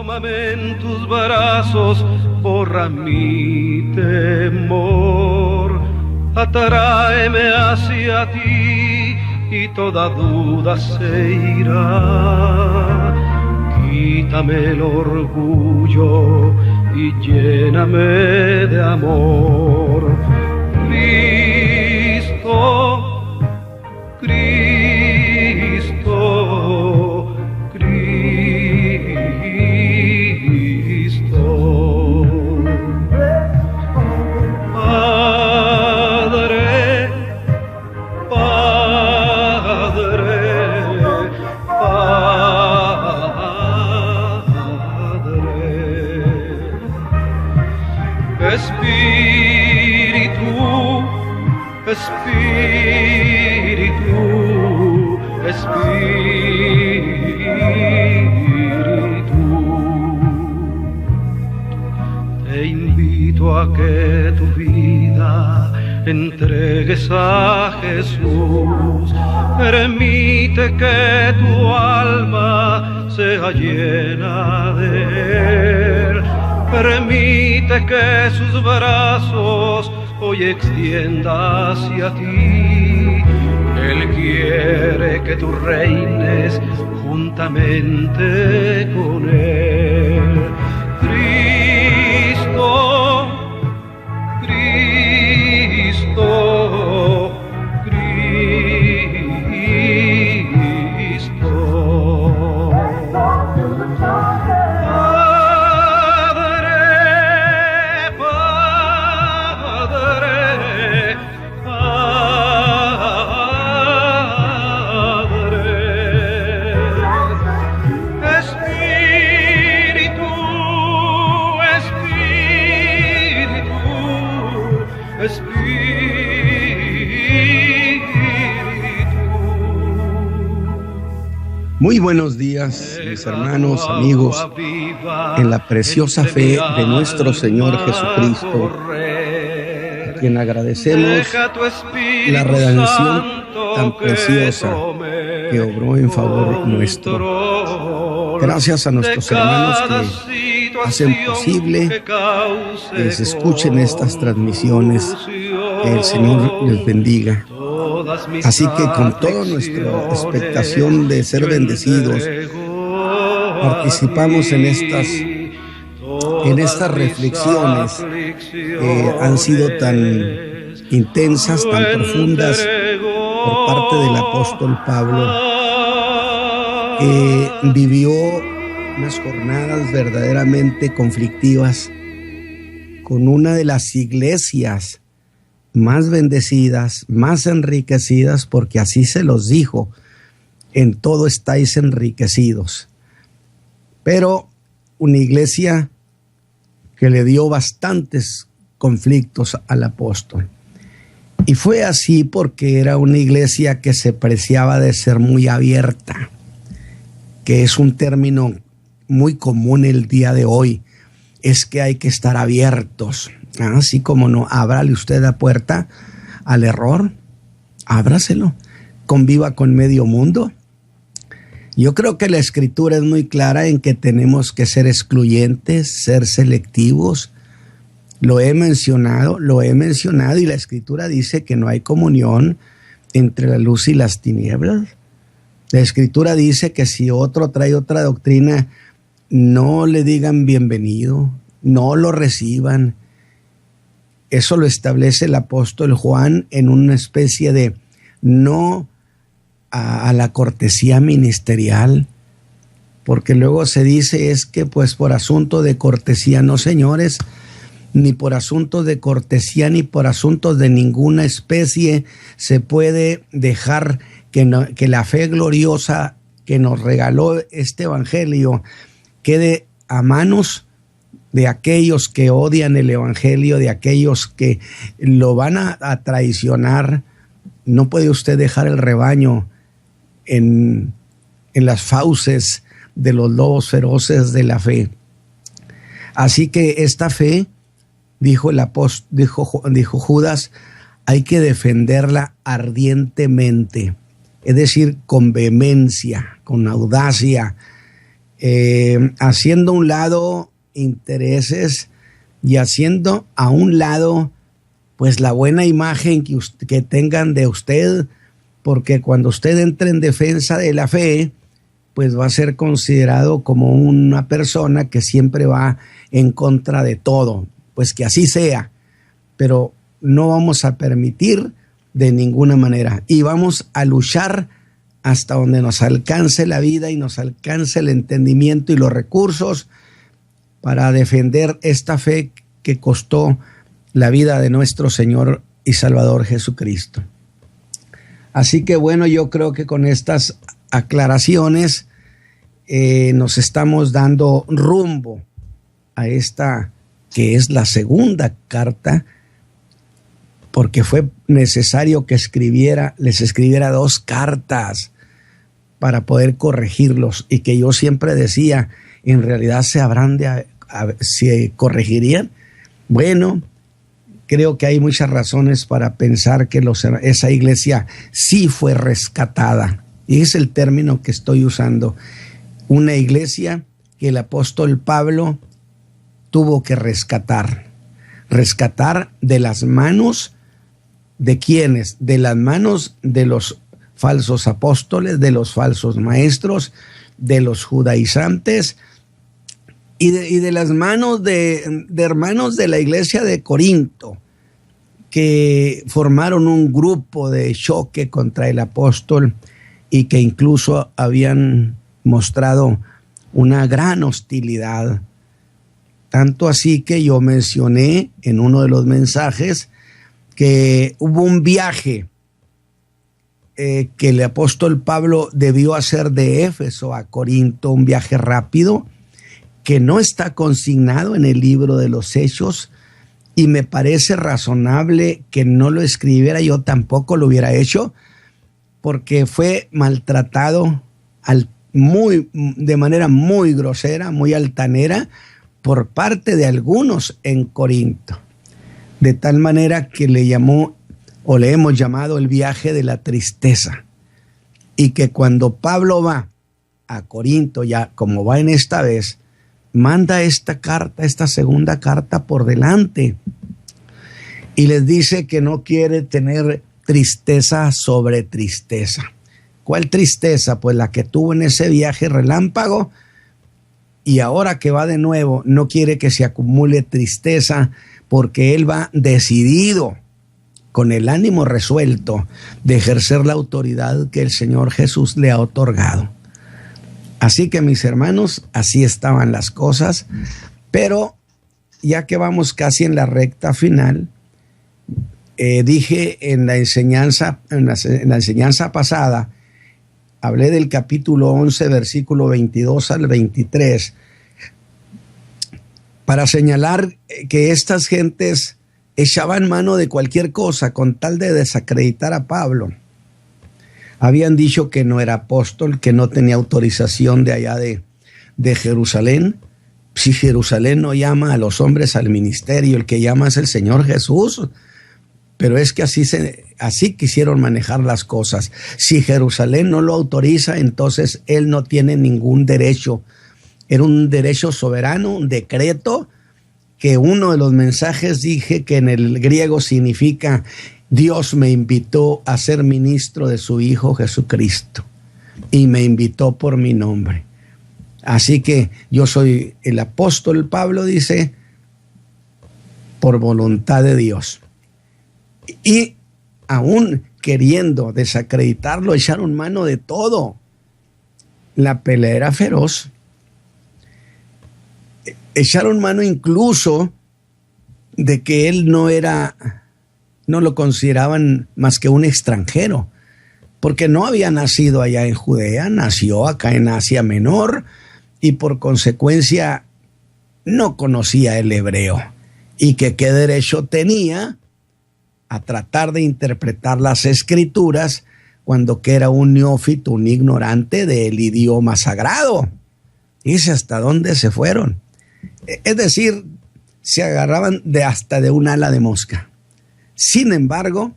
Tómame en tus brazos, borra mi temor, atráeme hacia ti y toda duda se irá. Quítame el orgullo y lléname de amor. Cristo, Cristo, Cristo. Padre, Padre, Padre. Espíritu, Espíritu, Espíritu, te invito a que tu vida entregues a Jesús. Permite que tu alma sea llena de Él. Permite que sus brazos hoy extienda hacia ti. Él quiere que tú reines juntamente con Él. Cristo, Cristo, Cristo. Muy buenos días, mis hermanos, amigos, en la preciosa fe de nuestro Señor Jesucristo, a quien agradecemos la redención tan preciosa que obró en favor nuestro. Gracias a nuestros hermanos que hacen posible que se escuchen estas transmisiones. Que el Señor les bendiga. Así que con toda nuestra expectación de ser bendecidos, participamos en estas reflexiones que han sido tan intensas, tan profundas por parte del apóstol Pablo, que vivió unas jornadas verdaderamente conflictivas con una de las iglesias más bendecidas, más enriquecidas, porque así se los dijo: en todo estáis enriquecidos. Pero una iglesia que le dio bastantes conflictos al apóstol. Y fue así porque era una iglesia que se preciaba de ser muy abierta, que es un término muy común el día de hoy. Es que hay que estar abiertos. Así como no, ábrale usted la puerta al error, ábraselo, conviva con medio mundo. Yo creo que la Escritura es muy clara en que tenemos que ser excluyentes, ser selectivos. Lo he mencionado y la Escritura dice que no hay comunión entre la luz y las tinieblas. La Escritura dice que si otro trae otra doctrina, no le digan bienvenido, no lo reciban. Eso lo establece el apóstol Juan en una especie de no a la cortesía ministerial, porque luego se dice es que pues por asunto de cortesía, no señores, ni por asuntos de cortesía ni por asuntos de ninguna especie se puede dejar que la fe gloriosa que nos regaló este evangelio quede a manos de aquellos que odian el evangelio, de aquellos que lo van a traicionar. No puede usted dejar el rebaño en las fauces de los lobos feroces de la fe. Así que esta fe, dijo Judas, hay que defenderla ardientemente, es decir, con vehemencia, con audacia, haciendo a un lado intereses y haciendo a un lado pues la buena imagen que tengan de usted, porque cuando usted entre en defensa de la fe, pues va a ser considerado como una persona que siempre va en contra de todo. Pues que así sea, pero no vamos a permitir de ninguna manera, y vamos a luchar hasta donde nos alcance la vida y nos alcance el entendimiento y los recursos para defender esta fe que costó la vida de nuestro Señor y Salvador Jesucristo. Así que bueno, yo creo que con estas aclaraciones nos estamos dando rumbo a esta que es la segunda carta, porque fue necesario que les escribiera 2 cartas para poder corregirlos, y que yo siempre decía, en realidad se corregirían. Bueno, creo que hay muchas razones para pensar que esa iglesia sí fue rescatada, y es el término que estoy usando. Una iglesia que el apóstol Pablo tuvo que rescatar de las manos de quienes, de las manos de los falsos apóstoles, de los falsos maestros, de los judaizantes y de las manos de hermanos de la iglesia de Corinto, que formaron un grupo de choque contra el apóstol y que incluso habían mostrado una gran hostilidad. Tanto así que yo mencioné en uno de los mensajes que hubo un viaje que el apóstol Pablo debió hacer de Éfeso a Corinto, un viaje rápido que no está consignado en el libro de los Hechos, y me parece razonable que no lo escribiera. Yo tampoco lo hubiera hecho, porque fue maltratado de manera muy grosera, muy altanera, por parte de algunos en Corinto, de tal manera que le hemos llamado el viaje de la tristeza, y que cuando Pablo va a Corinto, ya como va en esta vez, manda esta carta, esta segunda carta por delante, y les dice que no quiere tener tristeza sobre tristeza. ¿Cuál tristeza? Pues la que tuvo en ese viaje relámpago, y ahora que va de nuevo no quiere que se acumule tristeza, porque él va decidido, con el ánimo resuelto de ejercer la autoridad que el Señor Jesús le ha otorgado. Así que, mis hermanos, así estaban las cosas, pero ya que vamos casi en la recta final, dije en la enseñanza pasada, hablé del capítulo 11, versículo 22 al 23, para señalar que estas gentes echaban mano de cualquier cosa con tal de desacreditar a Pablo. Habían dicho que no era apóstol, que no tenía autorización de allá de Jerusalén. Si Jerusalén no llama a los hombres al ministerio, el que llama es el Señor Jesús. Pero es que así quisieron manejar las cosas. Si Jerusalén no lo autoriza, entonces él no tiene ningún derecho. Era un derecho soberano, un decreto, que uno de los mensajes dije que en el griego significa: Dios me invitó a ser ministro de su Hijo Jesucristo, y me invitó por mi nombre. Así que yo soy el apóstol Pablo, dice, por voluntad de Dios. Y aún queriendo desacreditarlo, echaron mano de todo. La pelea era feroz. Echaron mano incluso de que él no lo consideraban más que un extranjero, porque no había nacido allá en Judea, nació acá en Asia Menor, y por consecuencia no conocía el hebreo, y que qué derecho tenía a tratar de interpretar las escrituras cuando que era un neófito, un ignorante del idioma sagrado. Dice, ¿hasta dónde se fueron? Es decir, se agarraban hasta de un ala de mosca. Sin embargo,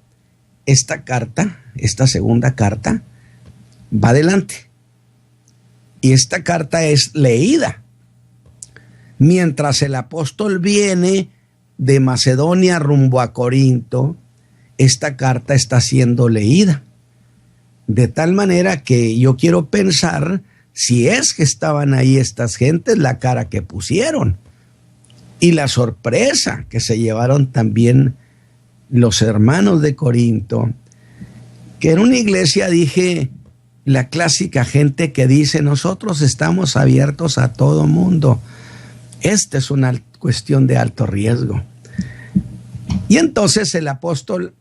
esta segunda carta, va adelante. y esta carta es leída. Mientras el apóstol viene de Macedonia rumbo a Corinto, esta carta está siendo leída. De tal manera que yo quiero pensar si es que estaban ahí estas gentes, la cara que pusieron y la sorpresa que se llevaron también los hermanos de Corinto, que en una iglesia, dije, la clásica gente que dice: nosotros estamos abiertos a todo mundo. Esta es una cuestión de alto riesgo. Y entonces el apóstol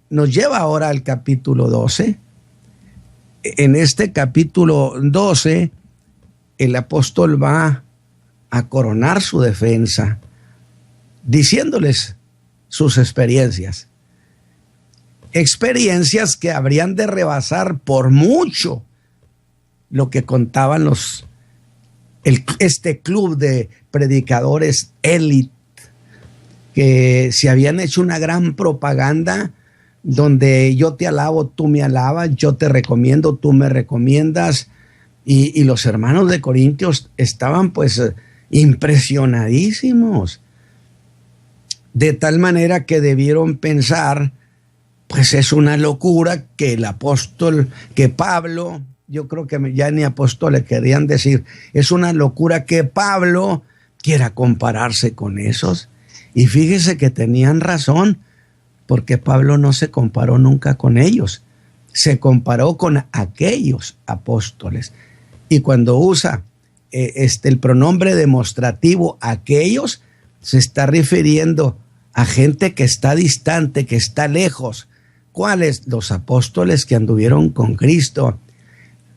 nos lleva ahora al capítulo 12. En este capítulo 12, el apóstol va a coronar su defensa, diciéndoles sus experiencias. Experiencias que habrían de rebasar por mucho lo que contaban este club de predicadores élite, que se habían hecho una gran propaganda donde yo te alabo, tú me alabas, yo te recomiendo, tú me recomiendas, y los hermanos de Corintios estaban pues impresionadísimos, de tal manera que debieron pensar: pues es una locura que el apóstol, que Pablo, yo creo que ya ni apóstol le querían decir, es una locura que Pablo quiera compararse con esos. Y fíjese que tenían razón, porque Pablo no se comparó nunca con ellos, se comparó con aquellos apóstoles. Y cuando usa el pronombre demostrativo aquellos, se está refiriendo a gente que está distante, que está lejos. ¿Cuáles? Los apóstoles que anduvieron con Cristo.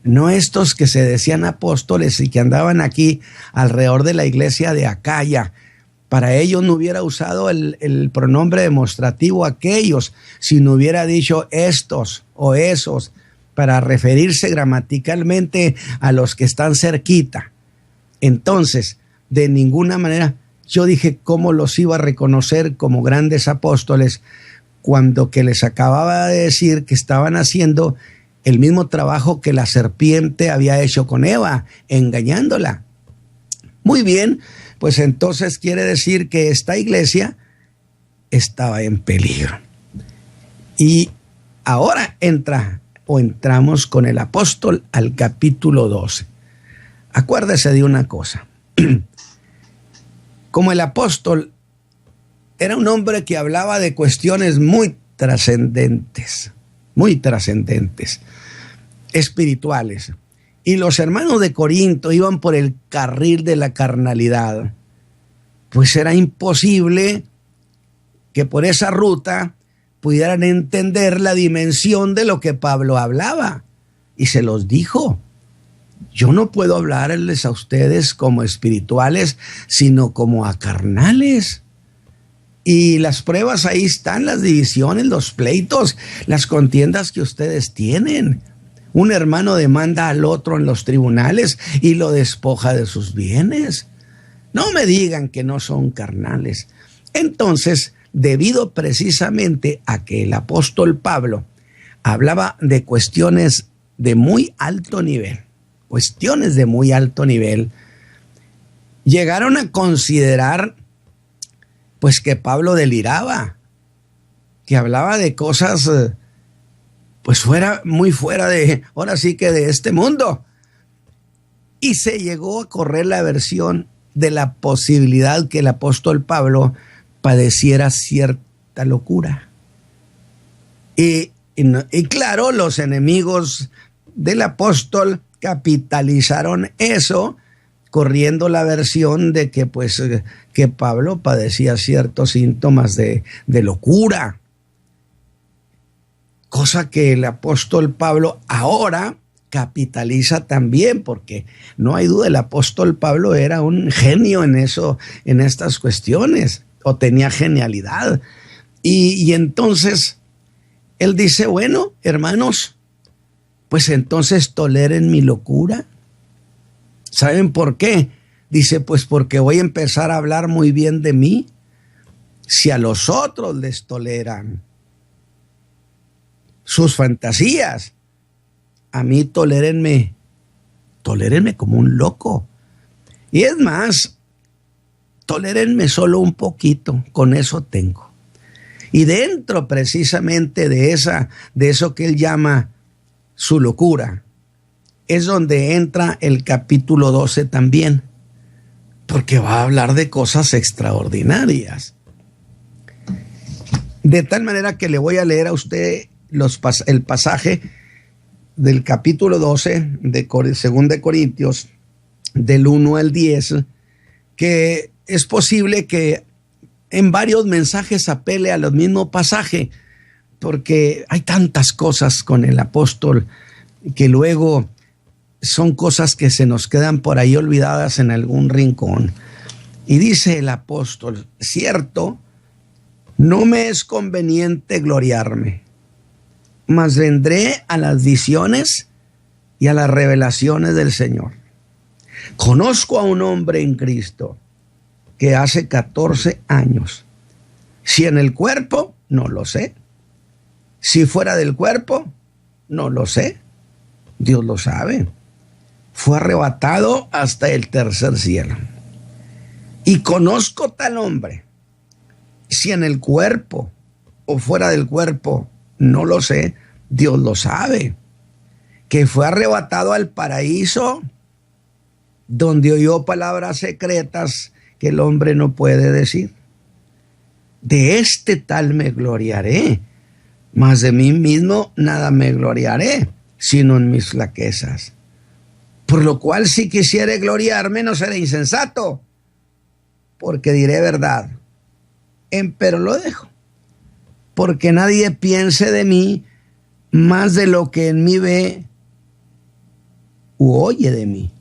No estos que se decían apóstoles y que andaban aquí alrededor de la iglesia de Acaya. Para ellos no hubiera usado el pronombre demostrativo aquellos, sino hubiera dicho estos o esos, para referirse gramaticalmente a los que están cerquita. Entonces, de ninguna manera, yo dije cómo los iba a reconocer como grandes apóstoles cuando que les acababa de decir que estaban haciendo el mismo trabajo que la serpiente había hecho con Eva, engañándola. Muy bien, pues entonces quiere decir que esta iglesia estaba en peligro. Y ahora entramos con el apóstol al capítulo 12. Acuérdese de una cosa. Como el apóstol era un hombre que hablaba de cuestiones muy trascendentes, espirituales. Y los hermanos de Corinto iban por el carril de la carnalidad. Pues era imposible que por esa ruta pudieran entender la dimensión de lo que Pablo hablaba. Y se los dijo: yo no puedo hablarles a ustedes como espirituales, sino como a carnales. Y las pruebas ahí están, las divisiones, los pleitos, las contiendas que ustedes tienen. Un hermano demanda al otro en los tribunales y lo despoja de sus bienes. No me digan que no son carnales. Entonces, debido precisamente a que el apóstol Pablo hablaba de cuestiones de muy alto nivel, llegaron a considerar pues que Pablo deliraba, que hablaba de cosas pues muy fuera de, ahora sí que de este mundo. Y se llegó a correr la versión de la posibilidad que el apóstol Pablo padeciera cierta locura. Y claro, los enemigos del apóstol capitalizaron eso, corriendo la versión de que pues que Pablo padecía ciertos síntomas de locura. Cosa que el apóstol Pablo ahora capitaliza también, porque no hay duda, el apóstol Pablo era un genio en eso, en estas cuestiones, o tenía genialidad. Y entonces él dice: bueno, hermanos, pues entonces toleren mi locura. ¿Saben por qué? Dice: pues porque voy a empezar a hablar muy bien de mí. Si a los otros les toleran sus fantasías, a mí tolérenme tolérenme como un loco. Y es más, tolérenme solo un poquito, con eso tengo. Y dentro precisamente de eso que él llama su locura, es donde entra el capítulo 12 también, porque va a hablar de cosas extraordinarias. De tal manera que le voy a leer a usted el pasaje del capítulo 12 de 2 de Corintios, del 1 al 10, que es posible que en varios mensajes apele al mismo pasaje, porque hay tantas cosas con el apóstol que luego son cosas que se nos quedan por ahí olvidadas en algún rincón. Y dice el apóstol: cierto, no me es conveniente gloriarme, mas vendré a las visiones y a las revelaciones del Señor. Conozco a un hombre en Cristo que hace 14 años, si en el cuerpo, no lo sé, si fuera del cuerpo, no lo sé, Dios lo sabe, fue arrebatado hasta el tercer cielo. Y conozco tal hombre, si en el cuerpo o fuera del cuerpo, no lo sé, Dios lo sabe, que fue arrebatado al paraíso, donde oyó palabras secretas que el hombre no puede decir. De este tal me gloriaré, mas de mí mismo nada me gloriaré, sino en mis flaquezas. Por lo cual, si quisiere gloriarme, no seré insensato, porque diré verdad. Empero lo dejo, porque nadie piense de mí más de lo que en mí ve u oye de mí.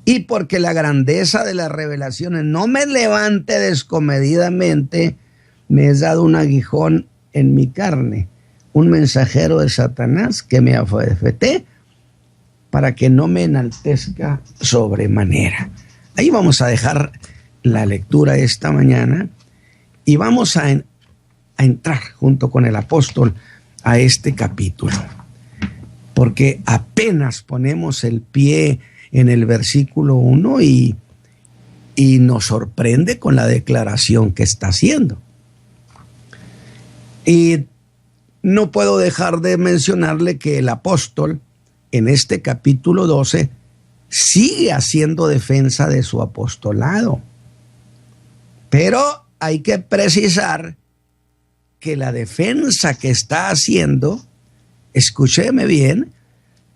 Y porque la grandeza de las revelaciones no me levante descomedidamente, me es dado un aguijón en mi carne, un mensajero de Satanás que me afeté para que no me enaltezca sobremanera. Ahí vamos a dejar la lectura esta mañana y vamos a entrar junto con el apóstol a este capítulo, porque apenas ponemos el pie en el versículo 1 y nos sorprende con la declaración que está haciendo. Y no puedo dejar de mencionarle que el apóstol en este capítulo 12 sigue haciendo defensa de su apostolado. Pero hay que precisar que la defensa que está haciendo, escúcheme bien,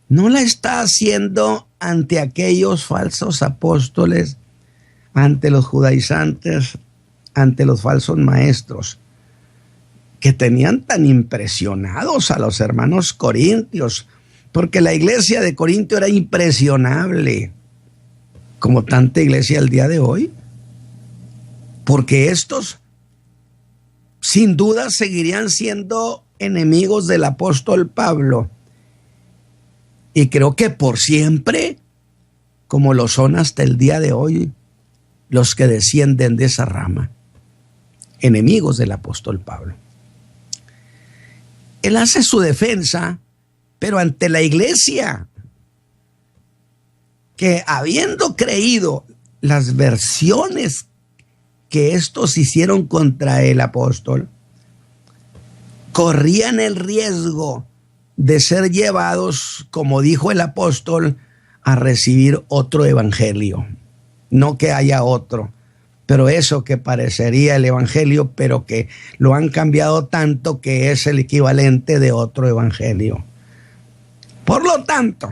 no la está haciendo ante aquellos falsos apóstoles, ante los judaizantes, ante los falsos maestros, que tenían tan impresionados a los hermanos corintios, porque la iglesia de Corintio era impresionable, como tanta iglesia al día de hoy, porque estos sin duda seguirían siendo enemigos del apóstol Pablo, y creo que por siempre, como lo son hasta el día de hoy los que descienden de esa rama, enemigos del apóstol Pablo. Él hace su defensa, pero ante la iglesia, que habiendo creído las versiones que estos hicieron contra el apóstol, corrían el riesgo de ser llevados, como dijo el apóstol, a recibir otro evangelio. No que haya otro, pero eso que parecería el evangelio, pero que lo han cambiado tanto que es el equivalente de otro evangelio. Por lo tanto,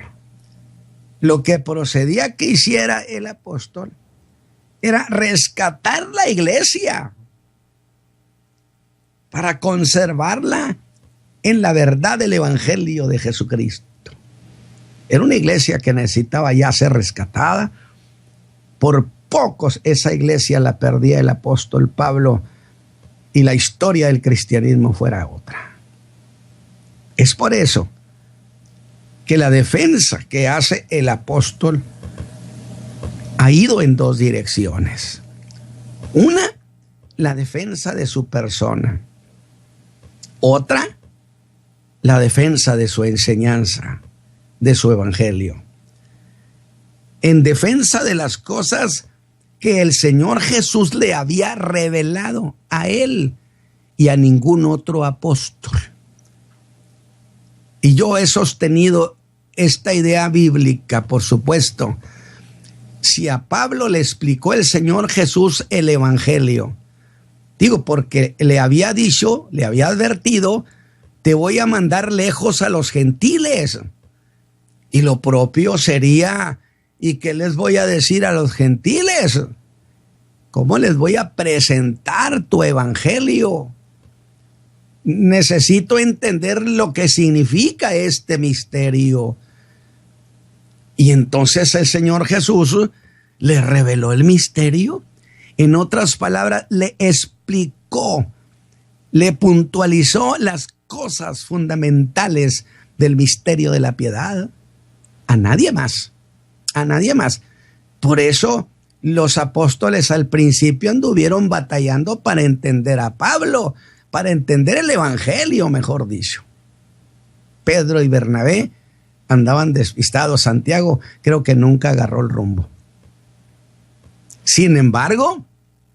lo que procedía que hiciera el apóstol era rescatar la iglesia para conservarla en la verdad del evangelio de Jesucristo. Era una iglesia que necesitaba ya ser rescatada. Por pocos esa iglesia la perdía el apóstol Pablo y la historia del cristianismo fuera otra. Es por eso que la defensa que hace el apóstol ha ido en dos direcciones. Una, la defensa de su persona. Otra, la defensa de su enseñanza, de su evangelio. en defensa de las cosas que el Señor Jesús le había revelado a él y a ningún otro apóstol. Y yo he sostenido esta idea bíblica, por supuesto. Si a Pablo le explicó el Señor Jesús el Evangelio, digo, porque le había dicho, le había advertido, te voy a mandar lejos a los gentiles. Y lo propio sería, ¿y qué les voy a decir a los gentiles? ¿Cómo les voy a presentar tu evangelio? Necesito entender lo que significa este misterio. Y entonces el Señor Jesús le reveló el misterio. En otras palabras, le explicó, le puntualizó las cosas fundamentales del misterio de la piedad. A nadie más, a nadie más. Por eso los apóstoles al principio anduvieron batallando para entender a Pablo, para entender el evangelio, mejor dicho. Pedro y Bernabé andaban despistados. Santiago creo que nunca agarró el rumbo. Sin embargo,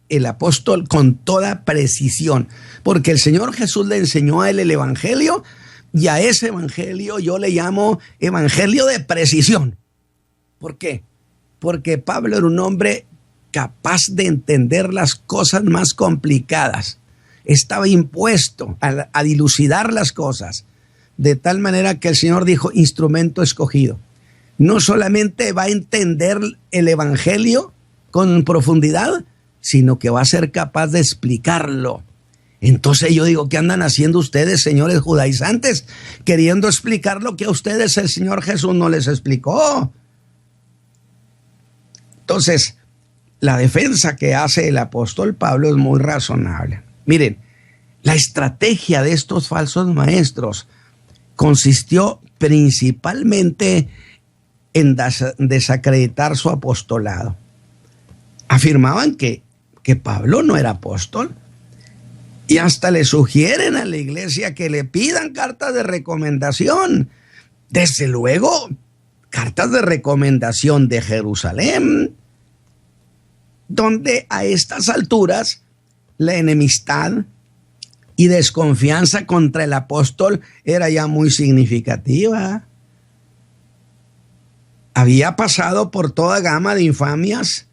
el apóstol con toda precisión, porque el Señor Jesús le enseñó a él el evangelio, y a ese evangelio yo le llamo evangelio de precisión. ¿Por qué? Porque Pablo era un hombre capaz de entender las cosas más complicadas. Estaba impuesto a dilucidar las cosas, de tal manera que el Señor dijo, instrumento escogido. No solamente va a entender el evangelio con profundidad, sino que va a ser capaz de explicarlo. Entonces yo digo, ¿qué andan haciendo ustedes, señores judaizantes, queriendo explicar lo que a ustedes el Señor Jesús no les explicó? Entonces, la defensa que hace el apóstol Pablo es muy razonable. Miren, la estrategia de estos falsos maestros consistió principalmente en desacreditar su apostolado. Afirmaban que Pablo no era apóstol y hasta le sugieren a la iglesia que le pidan cartas de recomendación. Desde luego, cartas de recomendación de Jerusalén, donde a estas alturas la enemistad y desconfianza contra el apóstol era ya muy significativa. Había pasado por toda gama de infamias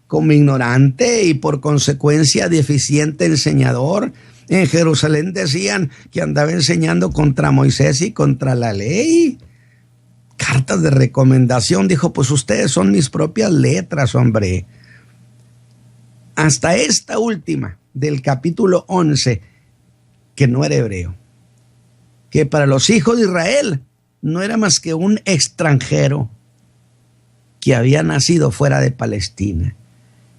como ignorante y por consecuencia deficiente enseñador. En Jerusalén decían que andaba enseñando contra Moisés y contra la ley. Cartas de recomendación, dijo, pues ustedes son mis propias letras, hombre. Hasta esta última del capítulo 11, que no era hebreo, que para los hijos de Israel no era más que un extranjero que había nacido fuera de Palestina,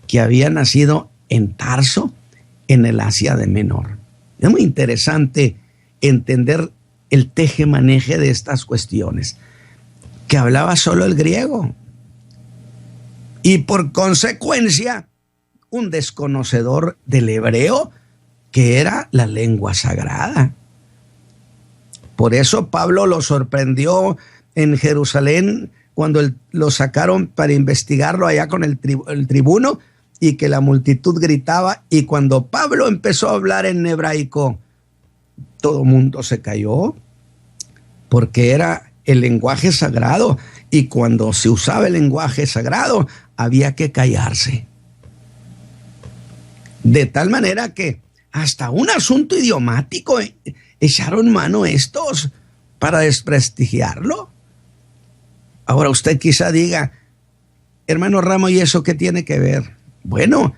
que había nacido en Tarso, en el Asia de Menor. Es muy interesante entender el tejemaneje de estas cuestiones, que hablaba solo el griego y por consecuencia un desconocedor del hebreo, que era la lengua sagrada. Por eso Pablo lo sorprendió en Jerusalén cuando lo sacaron para investigarlo allá con el tribuno, y que la multitud gritaba, y cuando Pablo empezó a hablar en hebraico, todo mundo se cayó, porque era el lenguaje sagrado, y cuando se usaba el lenguaje sagrado había que callarse. De tal manera que hasta un asunto idiomático echaron mano estos para desprestigiarlo. Ahora usted quizá diga, hermano Ramos, ¿y eso qué tiene que ver? Bueno,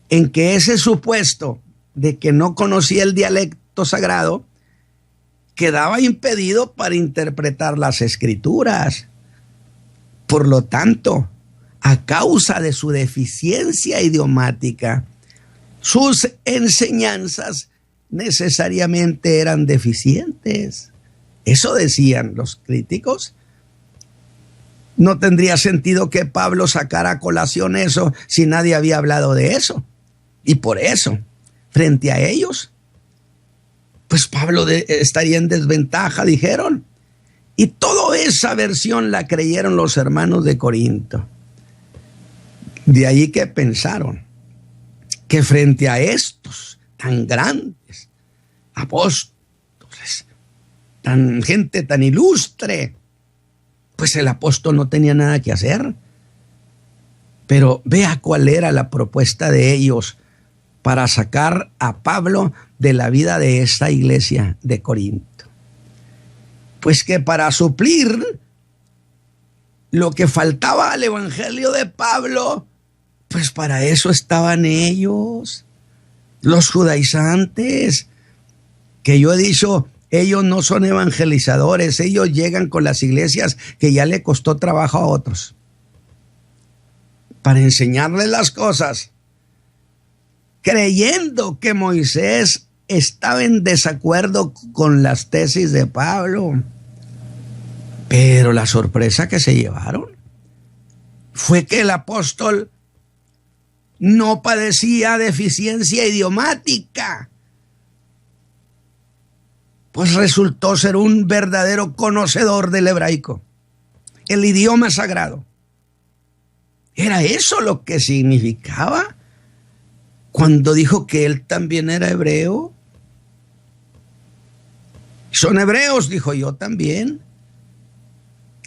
en que ese supuesto de que no conocía el dialecto sagrado quedaba impedido para interpretar las escrituras. Por lo tanto, a causa de su deficiencia idiomática, sus enseñanzas necesariamente eran deficientes. Eso decían los críticos. No tendría sentido que Pablo sacara a colación eso si nadie había hablado de eso. Y por eso, frente a ellos, pues Pablo estaría en desventaja, dijeron. Y toda esa versión la creyeron los hermanos de Corinto. De ahí que pensaron que frente a estos tan grandes apóstoles, gente tan ilustre, pues el apóstol no tenía nada que hacer. Pero vea cuál era la propuesta de ellos para sacar a Pablo de la vida de esta iglesia de Corinto. Pues que para suplir lo que faltaba al evangelio de Pablo, pues para eso estaban ellos, los judaizantes, que yo he dicho, ellos no son evangelizadores, ellos llegan con las iglesias que ya le costó trabajo a otros, para enseñarles las cosas, creyendo que Moisés estaba en desacuerdo con las tesis de Pablo. Pero la sorpresa que se llevaron fue que el apóstol no padecía deficiencia idiomática, pues resultó ser un verdadero conocedor del hebraico, el idioma sagrado. ¿Era eso lo que significaba cuando dijo que él también era hebreo? Son hebreos, dijo, yo también.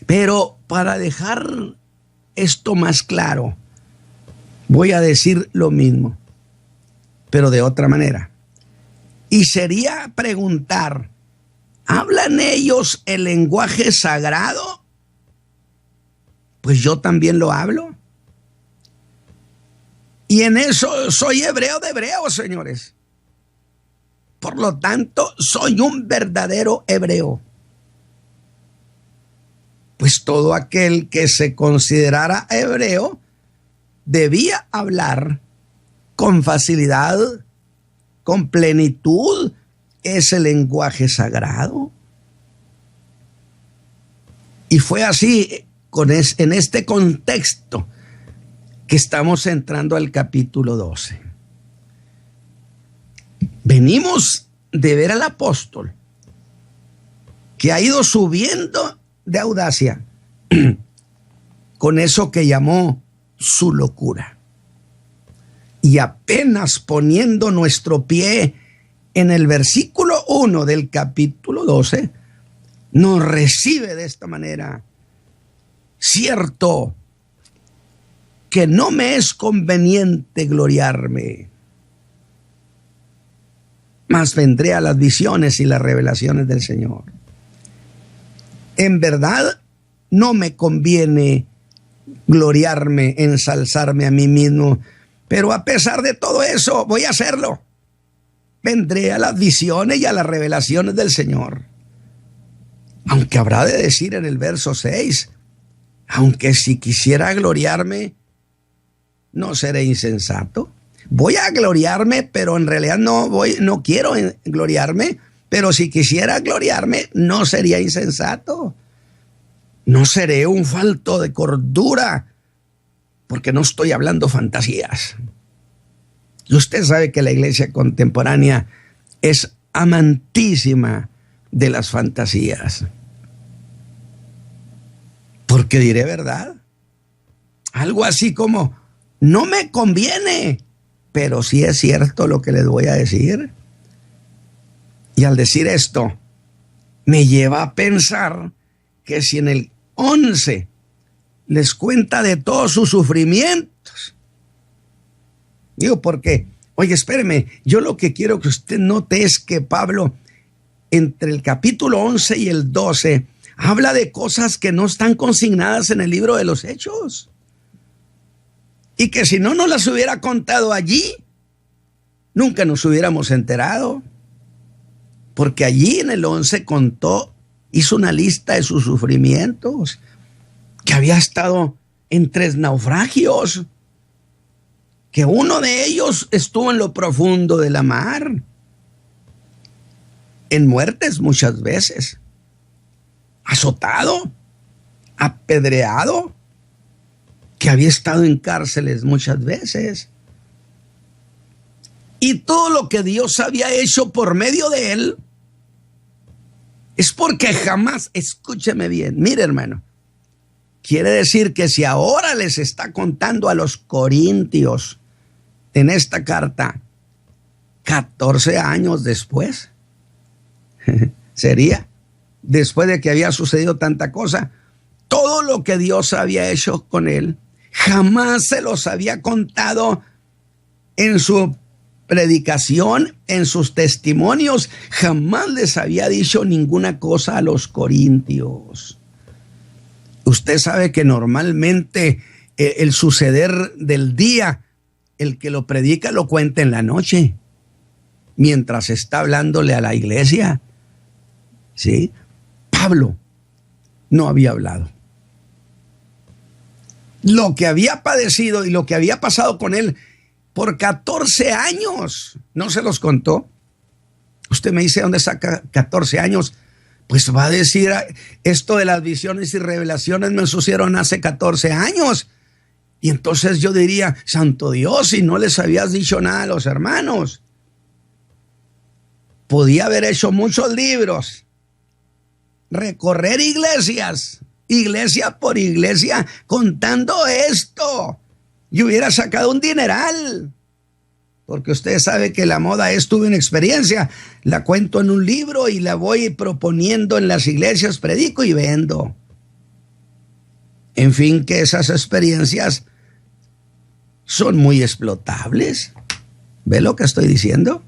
Pero para dejar esto más claro, voy a decir lo mismo, pero de otra manera. Y sería preguntar, ¿hablan ellos el lenguaje sagrado? Pues yo también lo hablo. Y en eso soy hebreo de hebreos, señores. Por lo tanto, soy un verdadero hebreo. Pues todo aquel que se considerara hebreo debía hablar con facilidad, con plenitud, ese lenguaje sagrado. Y fue así, en este contexto, que estamos entrando al capítulo 12. Venimos de ver al apóstol que ha ido subiendo de audacia con eso que llamó su locura. Y apenas poniendo nuestro pie en el versículo 1 del capítulo 12, nos recibe de esta manera: cierto que no me es conveniente gloriarme, mas vendré a las visiones y las revelaciones del Señor. En verdad, no me conviene gloriarme, ensalzarme a mí mismo, pero a pesar de todo eso, voy a hacerlo. Vendré a las visiones y a las revelaciones del Señor. Aunque habrá de decir en el verso 6, aunque si quisiera gloriarme, no seré insensato. Voy a gloriarme, pero en realidad no quiero gloriarme. Pero si quisiera gloriarme, no sería insensato. No seré un falto de cordura, porque no estoy hablando fantasías. Y usted sabe que la iglesia contemporánea es amantísima de las fantasías. Porque diré verdad. Algo así como, no me conviene, pero sí es cierto lo que les voy a decir. Y al decir esto, me lleva a pensar que si en el 11 les cuenta de todos sus sufrimientos, digo, porque, oye, espéreme, yo lo que quiero que usted note es que Pablo, entre el capítulo 11 y el 12, habla de cosas que no están consignadas en el libro de los Hechos. Y que si no nos las hubiera contado allí, nunca nos hubiéramos enterado. Porque allí en el 11 hizo una lista de sus sufrimientos, que había estado en 3 naufragios, que uno de ellos estuvo en lo profundo de la mar, en muertes muchas veces, azotado, apedreado, que había estado en cárceles muchas veces. Y todo lo que Dios había hecho por medio de él es porque jamás, escúcheme bien, mire hermano, quiere decir que si ahora les está contando a los corintios en esta carta, 14 años después, sería, después de que había sucedido tanta cosa, todo lo que Dios había hecho con él, jamás se los había contado en su predicación, en sus testimonios, jamás les había dicho ninguna cosa a los corintios. Usted sabe que normalmente el suceder del día, el que lo predica lo cuenta en la noche, mientras está hablándole a la iglesia. ¿Sí? Pablo no había hablado. Lo que había padecido y lo que había pasado con él por 14 años, no se los contó. Usted me dice, ¿dónde saca 14 años? Pues va a decir, esto de las visiones y revelaciones me sucedieron hace 14 años. Y entonces yo diría, santo Dios, si no les habías dicho nada a los hermanos. Podía haber hecho muchos libros, recorrer iglesias, iglesia por iglesia, contando esto. Y hubiera sacado un dineral. Porque usted sabe que la moda es, tuve una experiencia, la cuento en un libro y la voy proponiendo en las iglesias, predico y vendo. En fin, que esas experiencias son muy explotables. ¿Ve lo que estoy diciendo?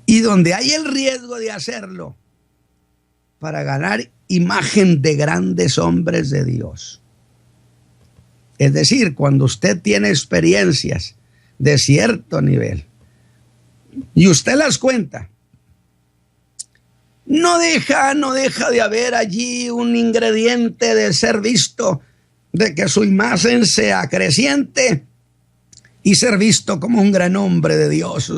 Y donde hay el riesgo de hacerlo para ganar imagen de grandes hombres de Dios. Es decir, cuando usted tiene experiencias de cierto nivel y usted las cuenta, no deja de haber allí un ingrediente de ser visto, de que su imagen sea creciente y ser visto como un gran hombre de Dios,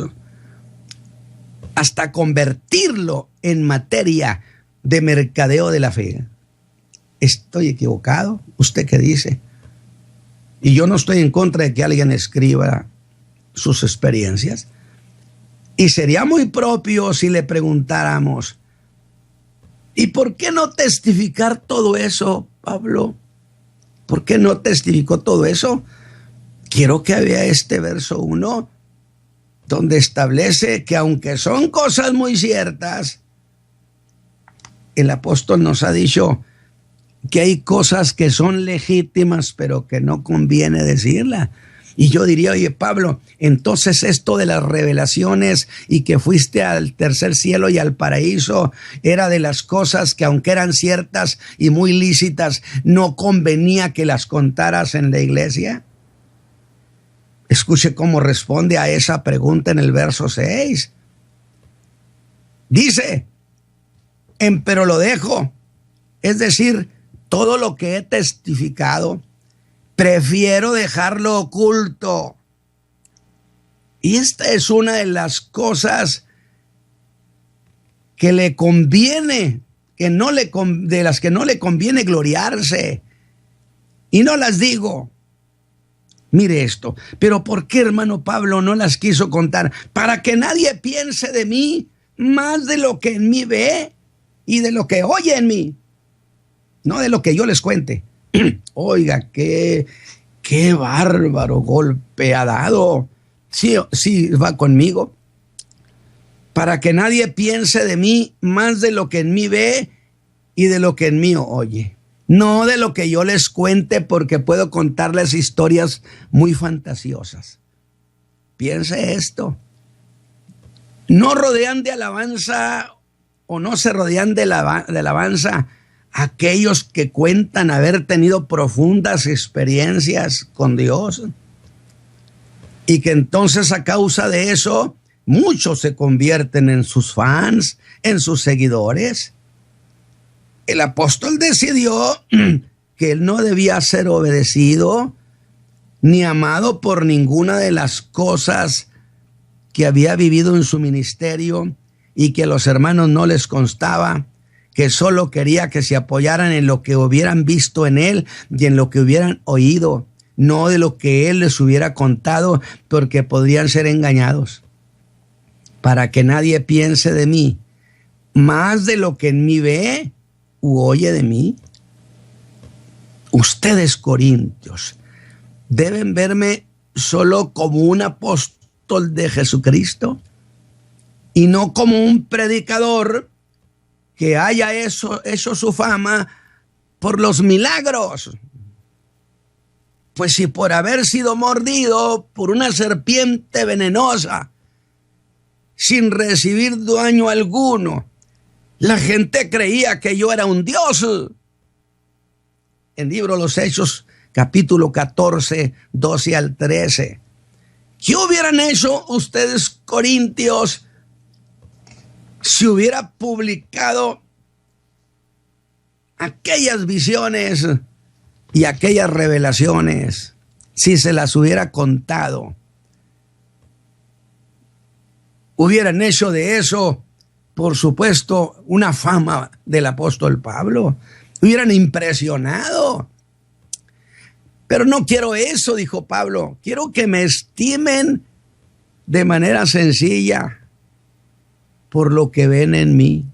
hasta convertirlo en materia de mercadeo de la fe. ¿Estoy equivocado? ¿Usted qué dice? Y yo no estoy en contra de que alguien escriba sus experiencias. Y sería muy propio si le preguntáramos, ¿y por qué no testificar todo eso, Pablo? ¿Por qué no testificó todo eso? Quiero que vea este verso 1, donde establece que aunque son cosas muy ciertas, el apóstol nos ha dicho que hay cosas que son legítimas, pero que no conviene decirla. Y yo diría, oye Pablo, entonces esto de las revelaciones y que fuiste al tercer cielo y al paraíso era de las cosas que aunque eran ciertas y muy lícitas, no convenía que las contaras en la iglesia. Escuche cómo responde a esa pregunta en el verso 6. Dice, pero lo dejo, es decir, todo lo que he testificado, prefiero dejarlo oculto. Y esta es una de las cosas que le conviene, de las que no le conviene gloriarse. Y no las digo. Mire esto, pero ¿por qué, hermano Pablo, no las quiso contar? Para que nadie piense de mí más de lo que en mí ve y de lo que oye en mí, no de lo que yo les cuente. Oiga, qué bárbaro golpe ha dado. Sí, va conmigo. Para que nadie piense de mí más de lo que en mí ve y de lo que en mí oye. No de lo que yo les cuente, porque puedo contarles historias muy fantasiosas. Piense esto. No rodean de alabanza o no se rodean de alabanza aquellos que cuentan haber tenido profundas experiencias con Dios y que entonces a causa de eso muchos se convierten en sus fans, en sus seguidores. El apóstol decidió que él no debía ser obedecido ni amado por ninguna de las cosas que había vivido en su ministerio y que a los hermanos no les constaba, que solo quería que se apoyaran en lo que hubieran visto en él y en lo que hubieran oído, no de lo que él les hubiera contado, porque podrían ser engañados. Para que nadie piense de mí más de lo que en mí ve u oye de mí? Ustedes, corintios, deben verme solo como un apóstol de Jesucristo y no como un predicador que haya hecho su fama por los milagros. Pues si por haber sido mordido por una serpiente venenosa, sin recibir daño alguno, la gente creía que yo era un dios. En el libro de los Hechos, capítulo 14, 12 al 13. ¿Qué hubieran hecho ustedes, corintios, si hubiera publicado aquellas visiones y aquellas revelaciones, si se las hubiera contado? Hubieran hecho de eso, por supuesto, una fama del apóstol Pablo. Hubieran impresionado. Pero no quiero eso, dijo Pablo. Quiero que me estimen de manera sencilla por lo que ven en mí.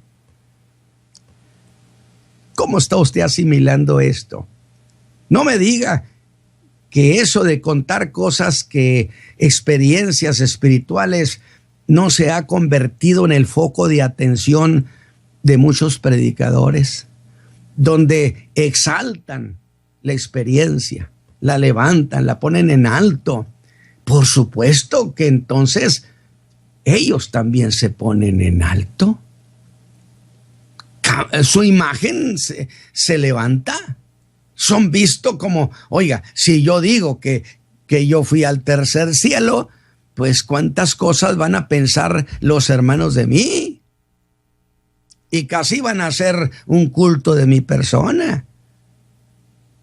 ¿Cómo está usted asimilando esto? No me diga que eso de contar cosas, que experiencias espirituales, no se ha convertido en el foco de atención de muchos predicadores, donde exaltan la experiencia, la levantan, la ponen en alto. Por supuesto que entonces ellos también se ponen en alto. Su imagen se levanta. Son vistos como, oiga, si yo digo que yo fui al tercer cielo, pues cuántas cosas van a pensar los hermanos de mí. Y casi van a hacer un culto de mi persona.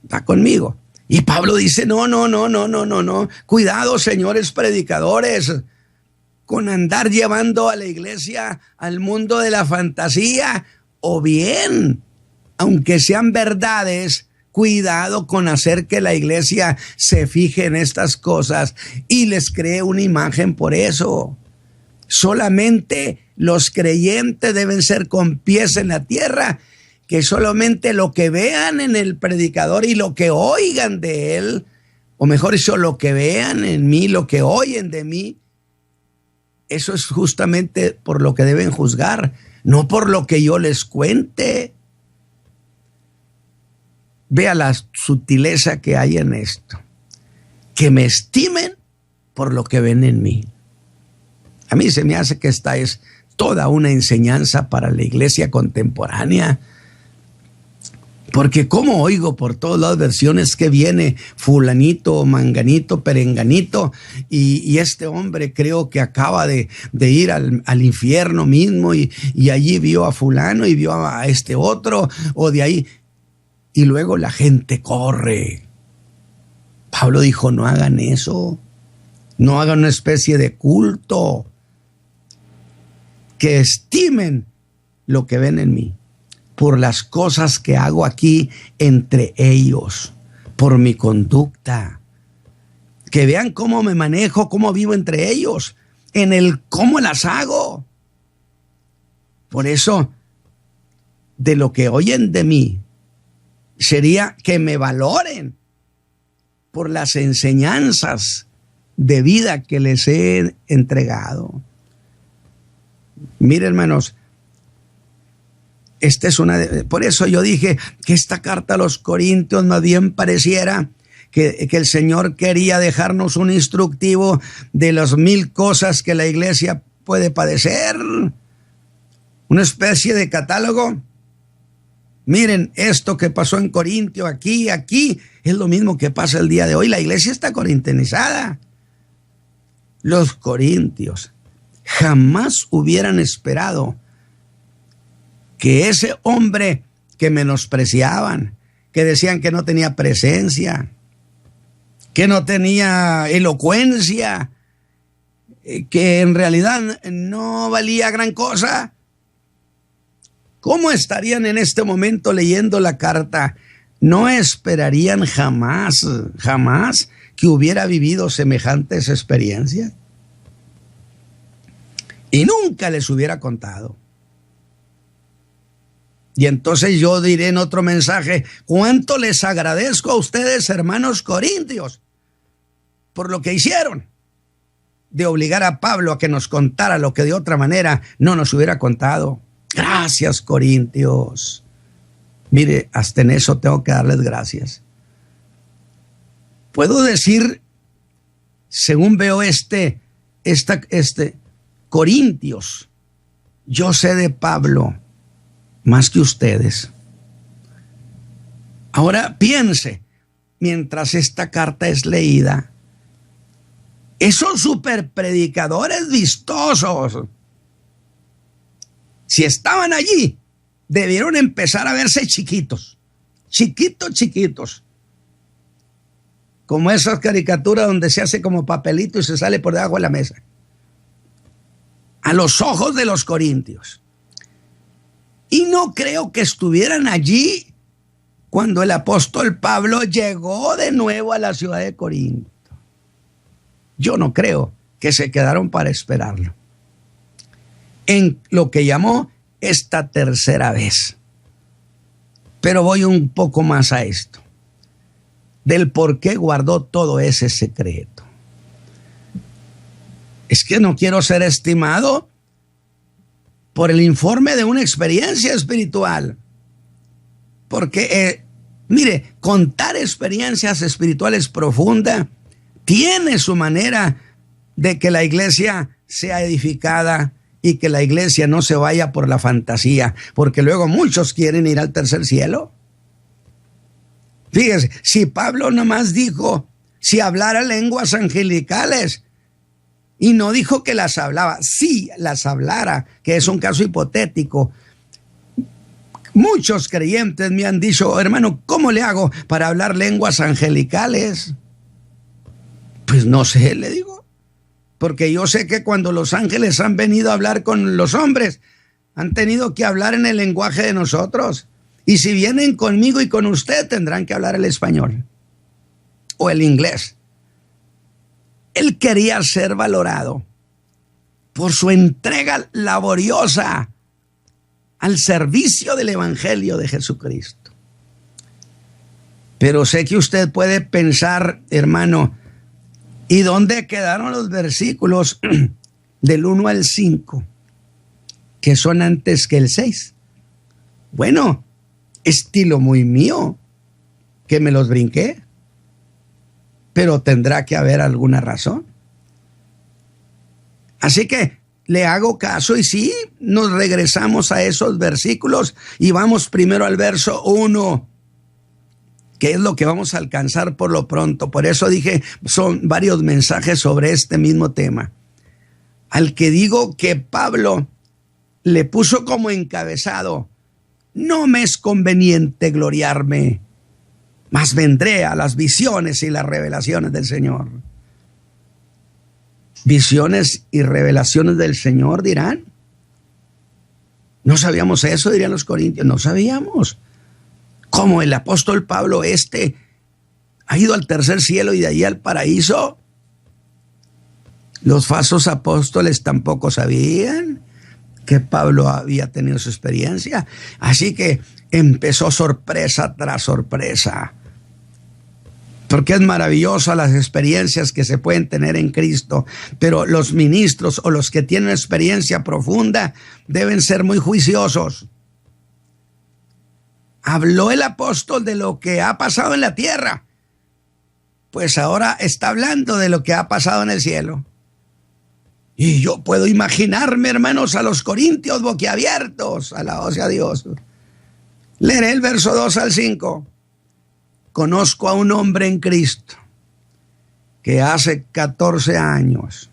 ¿Está conmigo? Y Pablo dice, no. Cuidado, señores predicadores, con andar llevando a la iglesia al mundo de la fantasía, o bien, aunque sean verdades, cuidado con hacer que la iglesia se fije en estas cosas y les cree una imagen por eso. Solamente los creyentes deben ser con pies en la tierra, que solamente lo que vean en el predicador y lo que oigan de él, o mejor dicho, lo que vean en mí, lo que oyen de mí, eso es justamente por lo que deben juzgar, no por lo que yo les cuente. Vea la sutileza que hay en esto. Que me estimen por lo que ven en mí. A mí se me hace que esta es toda una enseñanza para la iglesia contemporánea. Porque como oigo por todas las versiones que viene fulanito, manganito, perenganito, y este hombre creo que acaba de ir al infierno mismo y allí vio a fulano y vio a este otro, o de ahí. Y luego la gente corre. Pablo dijo, no hagan eso. No hagan una especie de culto. Que estimen lo que ven en mí por las cosas que hago aquí entre ellos, por mi conducta. Que vean cómo me manejo, cómo vivo entre ellos, en el cómo las hago. Por eso, de lo que oyen de mí, sería que me valoren por las enseñanzas de vida que les he entregado. Miren, hermanos, esta es por eso yo dije que esta carta a los Corintios más bien pareciera que el Señor quería dejarnos un instructivo de las 1000 cosas que la iglesia puede padecer. Una especie de catálogo. Miren, esto que pasó en Corintio, aquí, es lo mismo que pasa el día de hoy. La iglesia está corintianizada. Los corintios jamás hubieran esperado que ese hombre que menospreciaban, que decían que no tenía presencia, que no tenía elocuencia, que en realidad no valía gran cosa, ¿cómo estarían en este momento leyendo la carta? No esperarían jamás que hubiera vivido semejantes experiencias. Y nunca les hubiera contado. Y entonces yo diré en otro mensaje, cuánto les agradezco a ustedes, hermanos corintios, por lo que hicieron, de obligar a Pablo a que nos contara lo que de otra manera no nos hubiera contado. Gracias, corintios. Mire, hasta en eso tengo que darles gracias. Puedo decir, según veo Corintios, yo sé de Pablo más que ustedes. Ahora piense, mientras esta carta es leída, esos superpredicadores vistosos, si estaban allí, debieron empezar a verse chiquitos, chiquitos, como esas caricaturas donde se hace como papelito y se sale por debajo de la mesa, a los ojos de los corintios. Y no creo que estuvieran allí cuando el apóstol Pablo llegó de nuevo a la ciudad de Corinto. Yo no creo que se quedaron para esperarlo en lo que llamó esta tercera vez. Pero voy un poco más a esto, del por qué guardó todo ese secreto. Es que no quiero ser estimado por el informe de una experiencia espiritual. Porque, mire, contar experiencias espirituales profundas tiene su manera de que la iglesia sea edificada y que la iglesia no se vaya por la fantasía, porque luego muchos quieren ir al tercer cielo. Fíjese, si Pablo nomás dijo, si hablara lenguas angelicales, y no dijo que las hablaba, sí las hablara, que es un caso hipotético. Muchos creyentes me han dicho, hermano, ¿cómo le hago para hablar lenguas angelicales? Pues no sé, le digo, porque yo sé que cuando los ángeles han venido a hablar con los hombres, han tenido que hablar en el lenguaje de nosotros. Y si vienen conmigo y con usted, tendrán que hablar el español o el inglés. Él quería ser valorado por su entrega laboriosa al servicio del Evangelio de Jesucristo. Pero sé que usted puede pensar, hermano, ¿y dónde quedaron los versículos del 1 al 5, que son antes que el 6? Bueno, estilo muy mío, que me los brinqué. Pero tendrá que haber alguna razón. Así que le hago caso y sí, nos regresamos a esos versículos y vamos primero al verso 1, que es lo que vamos a alcanzar por lo pronto. Por eso dije, son varios mensajes sobre este mismo tema. Al que digo que Pablo le puso como encabezado, no me es conveniente gloriarme, mas vendré a las visiones y las revelaciones del Señor. Visiones y revelaciones del Señor, dirán. ¿No sabíamos eso? Dirían los corintios. No sabíamos. ¿Cómo el apóstol Pablo ha ido al tercer cielo y de allí al paraíso? Los falsos apóstoles tampoco sabían que Pablo había tenido su experiencia. Así que empezó sorpresa tras sorpresa. Porque es maravillosa las experiencias que se pueden tener en Cristo, pero los ministros o los que tienen experiencia profunda deben ser muy juiciosos. Habló el apóstol de lo que ha pasado en la tierra, pues ahora está hablando de lo que ha pasado en el cielo. Y yo puedo imaginarme, hermanos, a los corintios boquiabiertos, alabado sea Dios. Leeré el verso 2 al 5. Conozco a un hombre en Cristo que hace 14 años,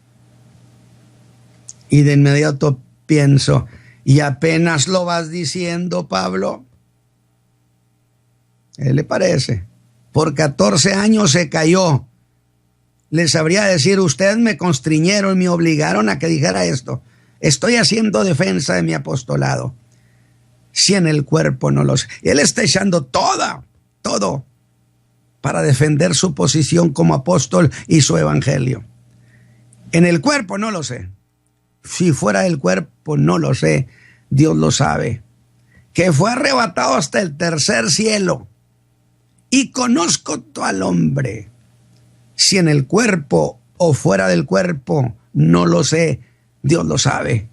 y de inmediato pienso, ¿y apenas lo vas diciendo, Pablo? ¿Qué le parece? Por 14 años se cayó. Les sabría decir, ustedes me constriñeron, me obligaron a que dijera esto. Estoy haciendo defensa de mi apostolado. Si en el cuerpo no lo sé. Él está echando todo para defender su posición como apóstol y su evangelio. En el cuerpo no lo sé. Si fuera del cuerpo no lo sé. Dios lo sabe. que fue arrebatado hasta el tercer cielo. Y conozco al hombre, si en el cuerpo o fuera del cuerpo, no lo sé, Dios lo sabe,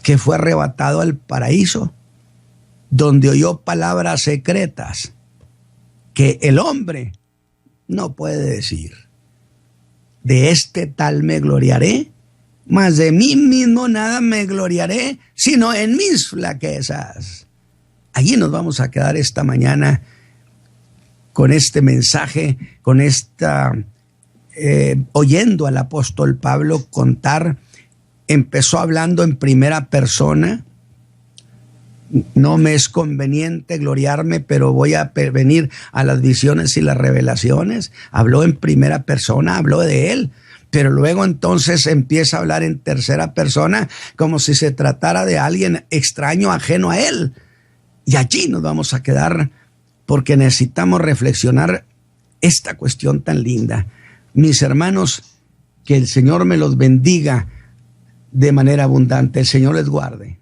que fue arrebatado al paraíso, donde oyó palabras secretas que el hombre no puede decir. De este tal me gloriaré, mas de mí mismo nada me gloriaré, sino en mis flaquezas. Allí nos vamos a quedar esta mañana con este mensaje, con esta, oyendo al apóstol Pablo contar. Empezó hablando en primera persona. No me es conveniente gloriarme, pero voy a venir a las visiones y las revelaciones. Habló en primera persona, habló de él, pero luego entonces empieza a hablar en tercera persona como si se tratara de alguien extraño, ajeno a él. Y allí nos vamos a quedar porque necesitamos reflexionar esta cuestión tan linda. Mis hermanos, que el Señor me los bendiga de manera abundante. El Señor les guarde.